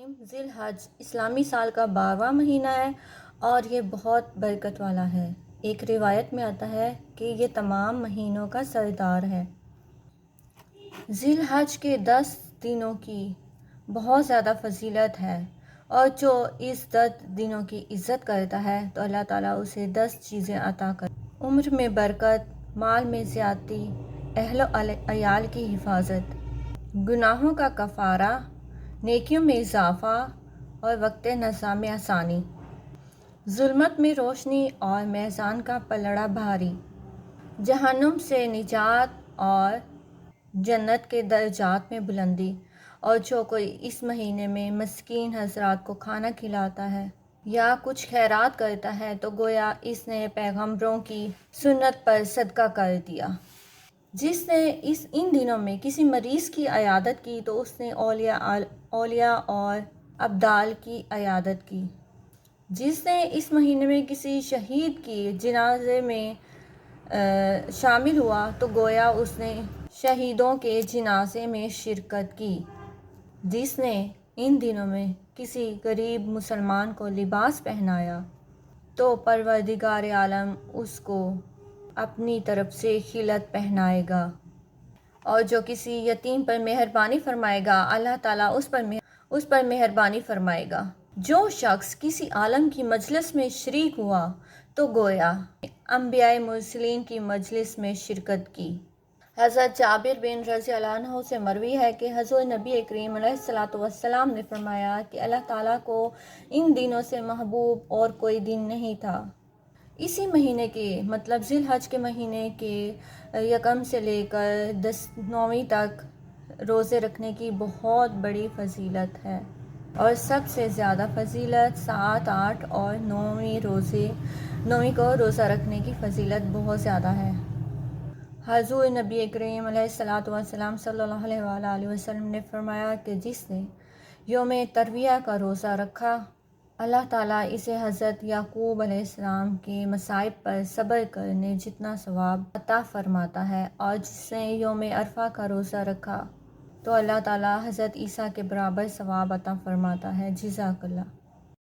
ذی الحج اسلامی سال کا 12واں مہینہ ہے اور یہ بہت برکت والا ہے۔ ایک روایت میں آتا ہے کہ یہ تمام مہینوں کا سردار ہے۔ ذی الحج کے 10 دنوں کی بہت زیادہ فضیلت ہے اور جو اس 10 دنوں کی عزت کرتا ہے تو اللہ تعالیٰ اسے 10 چیزیں عطا کرتا ہے۔ عمر میں برکت، مال میں زیادتی، اہل و عیال کی حفاظت، گناہوں کا کفارہ، نیکیوں میں اضافہ اور وقت نظام میں آسانی، ظلمت میں روشنی اور میزان کا پلڑا بھاری، جہنم سے نجات اور جنت کے درجات میں بلندی۔ اور جو کوئی اس مہینے میں مسکین حضرات کو کھانا کھلاتا ہے یا کچھ خیرات کرتا ہے تو گویا اس نے پیغمبروں کی سنت پر صدقہ کر دیا۔ جس نے ان دنوں میں کسی مریض کی عیادت کی تو اس نے اولیاء اور ابدال کی عیادت کی۔ جس نے اس مہینے میں کسی شہید کی جنازے میں شامل ہوا تو گویا اس نے شہیدوں کے جنازے میں شرکت کی۔ جس نے ان دنوں میں کسی غریب مسلمان کو لباس پہنایا تو پروردگار عالم اس کو اپنی طرف سے خلعت پہنائے گا، اور جو کسی یتیم پر مہربانی فرمائے گا اللہ تعالیٰ اس پر مہربانی فرمائے گا۔ جو شخص کسی عالم کی مجلس میں شریک ہوا تو گویا انبیاء مرسلین کی مجلس میں شرکت کی۔ حضرت جابر بن رضی اللہ عنہ سے مروی ہے کہ حضور نبی کریم علیہ الصلوۃ والسلام نے فرمایا کہ اللہ تعالیٰ کو ان دنوں سے محبوب اور کوئی دن نہیں تھا۔ اسی مہینے کے مطلب ذی الحج کے مہینے کے 1 سے لے کر 9 تک روزے رکھنے کی بہت بڑی فضیلت ہے، اور سب سے زیادہ فضیلت 7، 8 اور 9 کو روزہ رکھنے کی فضیلت بہت زیادہ ہے۔ حضور نبی کریم علیہ الصلوۃ والسلام صلی اللہ علیہ وآلہ وسلم نے فرمایا کہ جس نے یوم ترویہ کا روزہ رکھا اللہ تعالیٰ اسے حضرت یعقوب علیہ السلام کے مصائب پر صبر کرنے جتنا ثواب عطا فرماتا ہے، اور جس نے یوم عرفہ کا روزہ رکھا تو اللہ تعالیٰ حضرت عیسیٰ کے برابر ثواب عطا فرماتا ہے۔ جزاک اللہ۔